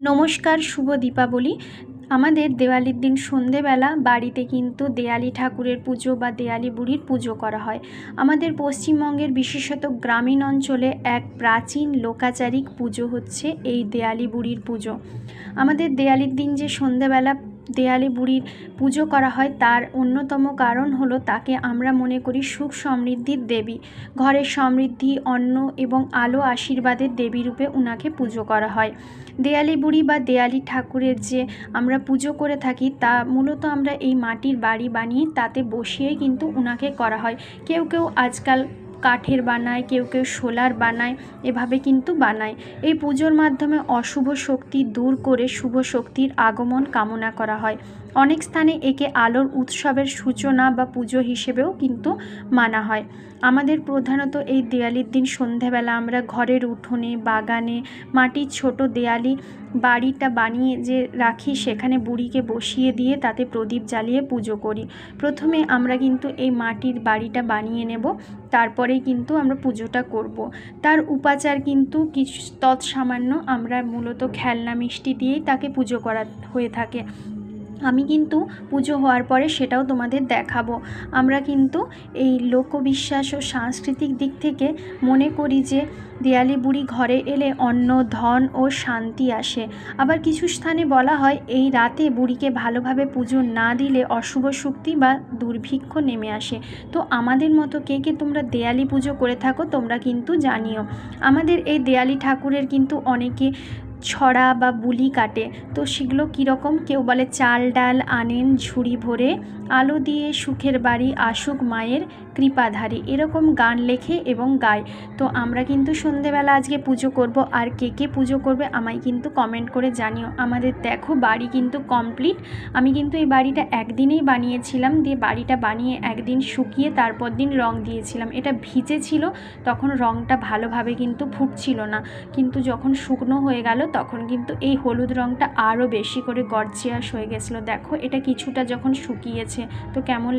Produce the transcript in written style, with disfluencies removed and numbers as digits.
নমস্কার, শুভ দীপাবলি। আমাদের দেওয়ালির দিন সন্ধেবেলা বাড়িতে কিন্তু দেয়ালি ঠাকুরের পুজো বা দেয়ালি বুড়ির পুজো করা হয়। আমাদের পশ্চিমবঙ্গের বিশেষত গ্রামীণ অঞ্চলে এক প্রাচীন লোকাচারিক পুজো হচ্ছে এই দেয়ালি বুড়ির পুজো। আমাদের দেয়ালির দিন যে সন্ধেবেলা দেয়ালি বুড়ির পুজো করা হয় তার অন্যতম কারণ হলো তাকে আমরা মনে করি সুখ সমৃদ্ধির দেবী। ঘরের সমৃদ্ধি, অন্ন এবং আলো আশীর্বাদের দেবী রূপে উনাকে পুজো করা হয়। দেয়ালি বুড়ি বা দেয়ালি ঠাকুরের যে আমরা পুজো করে থাকি তা মূলত আমরা এই মাটির বাড়ি বানিয়ে তাতে বসিয়েই কিন্তু উনাকে করা হয়। কেউ কেউ আজকাল কাঠের বানায়, কেউ কেউ শোলার বানায়, এভাবে কিন্তু বানায়। এই পুজোর মাধ্যমে অশুভ শক্তি দূর করে শুভ শক্তির আগমন কামনা করা হয়। অনেক স্থানে একে আলোর উৎসবের সূচনা বা পুজো হিসেবেও কিন্তু মানা হয়। আমাদের প্রধানত এই দেয়ালির দিন সন্ধেবেলা আমরা ঘরের উঠোনে, বাগানে মাটির ছোট দেয়ালি বাড়িটা বানিয়ে যে রাখি সেখানে বুড়িকে বসিয়ে দিয়ে তাতে প্রদীপ জ্বালিয়ে পুজো করি। প্রথমে আমরা কিন্তু এই মাটির বাড়িটা বানিয়ে নেব, তারপরেই কিন্তু আমরা পুজোটা করব। তার উপাচার কিন্তু কিছু তৎসামান্য আমরা মূলত খেলনা মিষ্টি দিয়েই তাকে পুজো করা হয়ে থাকে। আমি কিন্তু পুজো হওয়ার পরে সেটাও তোমাদের দেখাবো। আমরা কিন্তু এই লোকবিশ্বাস ও সাংস্কৃতিক দিক থেকে মনে করি যে দেয়ালি বুড়ি ঘরে এলে অন্ন, ধন ও শান্তি আসে। আবার কিছু স্থানে বলা হয় এই রাতে বুড়িকে ভালোভাবে পুজো না দিলে অশুভ শক্তি বা দুর্ভিক্ষ নেমে আসে। তো আমাদের মতো কে কে তোমরা দেয়ালি পুজো করে থাকো তোমরা কিন্তু জানিও। আমাদের এই দেয়ালি ঠাকুরের কিন্তু অনেকে ছড়া বা বুলি কাটে। তো সেগুলো কীরকম, কেউ বলে চাল ডাল আনেন ঝুড়ি ভরে, আলো দিয়ে সুখের বাড়ি আসুক মায়ের কৃপাধারী, এরকম গান লেখে এবং গায়। তো আমরা কিন্তু সন্ধেবেলা আজকে পুজো করব, আর কে কে পুজো করবে আমায় কিন্তু কমেন্ট করে জানিও। আমাদের দেখো বাড়ি কিন্তু কমপ্লিট। আমি কিন্তু এই বাড়িটা একদিনেই বানিয়েছিলাম, দিয়ে বাড়িটা বানিয়ে একদিন শুকিয়ে তারপর দিন রং দিয়েছিলাম। এটা ভিজে ছিল, তখন রংটা ভালোভাবে কিন্তু ফুটছিল না, কিন্তু যখন শুকনো হয়ে গেল তখন কিন্তু এই হলুদ রংটা আরও বেশি করে গর্জিয়াস হয়ে গেছিলো। দেখো এটা কিছুটা যখন শুকিয়েছে তো কেমন